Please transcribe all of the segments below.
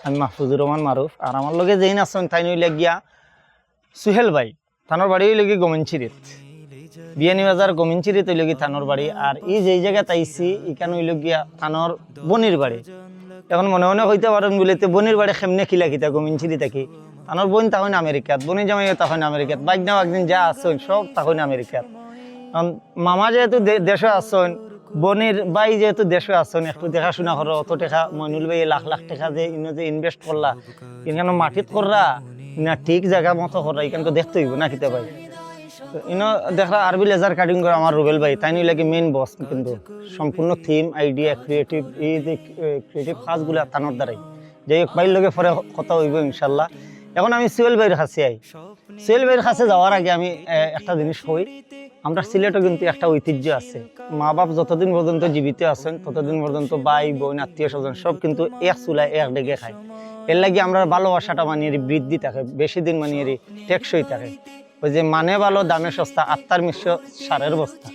আমি মাহফুজুর রহমান মারুফ। আর আমার লগে যেইন আছেন তাই নইলে গিয়া সুহেল ভাই, থানোর বাড়ি হইলে কি গমিনচিরিত, বিয়ানীবাজার গমিনচিরিত হইলে কি থানোর বাড়ি। আর এই যেই জায়গায় তাইছি এখানে হইল গিয়া থানোর বনির বাড়ি। এখন মনে মনে হইতে পারেন বলিতে বনির বাড়ি কেমনে খিলা খিতা গমিনচিরি থাকি। থানোর বোন তখন আমেরিকাত, বনি জামাই তখন আমেরিকাত, বাগনা বাগদিন যা আসছেন সব তখন আমেরিকাত। মামা যেহেতু দেশে আসছেন, বনির বাই যেহেতু দেশে আসছেন, একটু দেখাশোনা করো। অত টাকা মইনুল ভাই লাখ লাখ টাকা যে ইনো যে ইনভেস্ট করলা, এখানে মাটিত কররা না ঠিক জায়গা মতো কররা, এখানে তো দেখতে হইব না কিতা ভাই। ইনো দেখা আরবি লেজার কাটিং করে আমার রুবেল ভাই, তাই নিলে কি মেইন বস। কিন্তু সম্পূর্ণ থিম আইডিয়া ক্রিয়েটিভ এই যে ক্রিয়েটিভ কাজগুলো তানোর দ্বারাই। যাই হোক ভাইয়ের লগে পরে কথা হইব ইনশাল্লাহ। এখন আমি সোহেল ভাইয়ের কাছে আই। সোহেল ভাইয়ের কাছে যাওয়ার আগে আমি একটা জিনিস কই, আমরা সিলেটও কিন্তু একটা ঐতিহ্য আছে। মা বাপ যতদিন পর্যন্ত জীবিত আছেন ততদিন পর্যন্ত ভাই বোন আত্মীয় স্বজন সব কিন্তু এক চুলায় এক ডেকে খায়। এর লাগে আমরা ভালোবাসাটা মানিয়ে বৃদ্ধি থাকে, বেশি দিন মানিয়ে টেকসই থাকে। ওই যে মানে ভালো দামে সস্তা, আত্মার মিশ্র সারের বস্তা।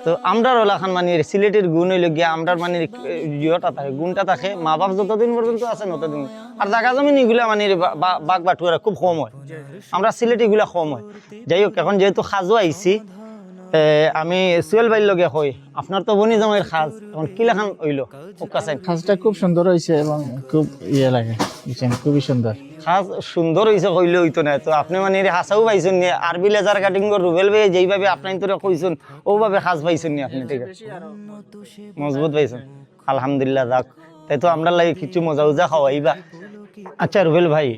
তো আমরা ওলাখান মানিয়ে সিলেটের গুণ হইলে গিয়া আমরা মানে ইয়েটা থাকে, গুণটা থাকে। মা বাপ যতদিন পর্যন্ত আছে ততদিন। আর জায়গা জমিন এগুলা মানে বাঘ বাটুয়ারা খুব কম হয়, আমরা সিলেট এগুলা কম হয়। যাই হোক এখন যেহেতু সাজও আইছি, আমি সোহেল ভাইয়ের লগে কই, আপনার তো বনি জামাইয়ের খাজ এখন কি লেখান হইল? খাজটা খুব সুন্দর হয়েছে এবং খুব ইয়ে লাগে, খুবই সুন্দর। খাজ সুন্দর হয়েছে কইলে হইতো না তো। আপনি মানে হাসাও পাইছেন নি, আরবি লেজার কাটিং রুবেল ভাই যেইভাবে আপনার তোরা কইছেন ওভাবে খাজ পাইছেন নি আপনি? ঠিক আছে, মজবুত পাইছেন আলহামদুলিল্লাহ। যাক, তাই তো আমরা লাগে কিছু মজা উজা খাওয়াইবা। আচ্ছা রুবেল ভাই,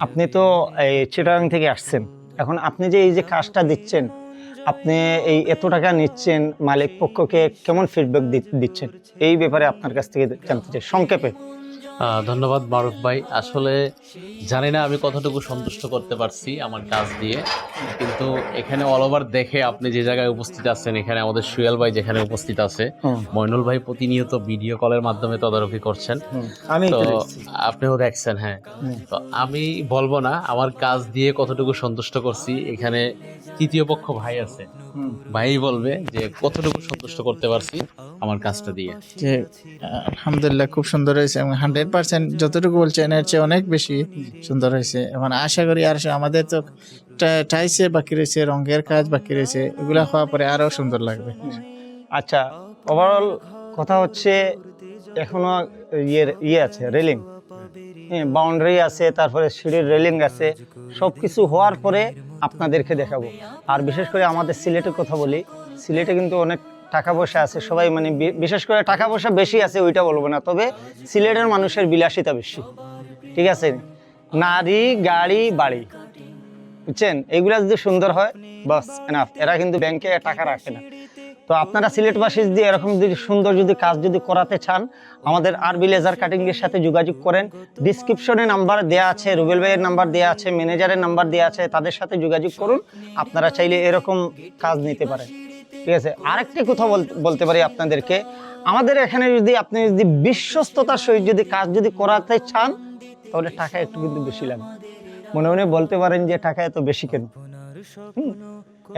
আপনি তো এই চিটাগাং থেকে আসছেন, এখন আপনি যে এই যে কাজটা দিচ্ছেন, আপনি এই এত টাকা নিচ্ছেন, মালিক পক্ষকে কেমন ফিডব্যাক দিচ্ছেন এই ব্যাপারে আপনার কাছ থেকে জানতে চাই সংক্ষেপে। ধন্যবাদ মারুফ ভাই। আসলে জানি না আমি কতটুকু সন্তুষ্ট করতে পারছি আমার কাজ দিয়ে, কিন্তু এখানে অল ওভার দেখে আপনি যে জায়গায় উপস্থিত আছেন, এখানে আমাদের সুয়েল ভাই যেখানে উপস্থিত আছে, মইনুল ভাই প্রতিনিয়ত ভিডিও কলের মাধ্যমে তদারকি করছেন, তো আপনিও দেখছেন। হ্যাঁ, তো আমি বলবো না আমার কাজ দিয়ে কতটুকু সন্তুষ্ট করছি, এখানে তৃতীয় পক্ষ ভাই আছে, ভাই বলবে যে কতটুকু সন্তুষ্ট করতে পারছি আমার কাজটা দিয়ে। যে আলহামদুলিল্লাহ খুব সুন্দর হয়েছে এবং 100% যতটুকু বলছেন এর চেয়ে অনেক বেশি সুন্দর হয়েছে। এবং আশা করি আর আমাদের তো টাইসে বাকি রয়েছে, রঙের কাজ বাকি রয়েছে, এগুলা হওয়ার পরে আরো সুন্দর লাগবে। আচ্ছা, ওভারঅল কথা হচ্ছে এখনো ইয়ে আছে, রেলিং, বাউন্ডারি আছে, তারপরে সিঁড়ির রেলিং আছে, সবকিছু হওয়ার পরে আপনাদেরকে দেখাবো। আর বিশেষ করে আমাদের সিলেটের কথা বলি, সিলেটে কিন্তু অনেক টাকা পয়সা আছে, সবাই মানে বিশেষ করে টাকা পয়সা বেশি আছে ওইটা বলবো না, তবে সিলেটের মানুষের বিলাসিতা বেশি। ঠিক আছে, নারী গাড়ি বাড়ি, বুঝছেন, এগুলা যদি সুন্দর হয় বাস এনাফ। এরা কিন্তু ব্যাংকে টাকা রাখে না। তো আপনারা সিলেটবাসী যদি এরকম যদি সুন্দর যদি কাজ যদি করাতে চান, আমাদের আরবি লেজার কাটিং এর সাথে যোগাযোগ করেন। ডিসক্রিপশনে নাম্বার দেয়া আছে, রুবেল ভাইয়ের নাম্বার দেয়া আছে, ম্যানেজারের নাম্বার দেয়া আছে, তাদের সাথে যোগাযোগ করুন। আপনারা চাইলে এরকম কাজ নিতে পারেন। ঠিক আছে, আরেকটি কথা বলতে পারি আপনাদেরকে, আমাদের এখানে যদি আপনি যদি বিশ্বস্ততার সহিত যদি কাজ যদি করাতে চান, তাহলে টাকা একটু কিন্তু বেশি লাগবে। মনে মনে বলতে পারেন যে টাকা এত বেশি কেন,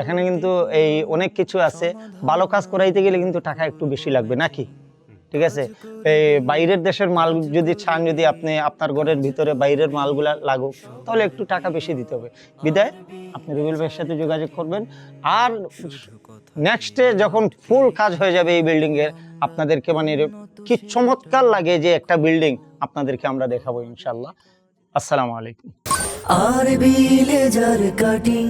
এখানে কিন্তু এই অনেক কিছু আছে। ভালো কাজ করাইতে গেলে কিন্তু টাকা একটু বেশি লাগবে নাকি? ঠিক আছে, এই বাইরের দেশের মাল যদি চান, যদি আপনি আপনার ঘরের ভিতরে বাইরের মালগুলা লাগুক, তাহলে একটু টাকা বেশি দিতে হবে। বিদায়, আপনি রুবেল ভাইয়ের সাথে যোগাযোগ করবেন। আর নেক্সটে যখন ফুল কাজ হয়ে যাবে এই বিল্ডিং এর, আপনাদেরকে মানে কি চমৎকার লাগে যে একটা বিল্ডিং আপনাদেরকে আমরা দেখাবো ইনশাআল্লাহ। আসসালামু আলাইকুম। আরবি লেজার কাটিং।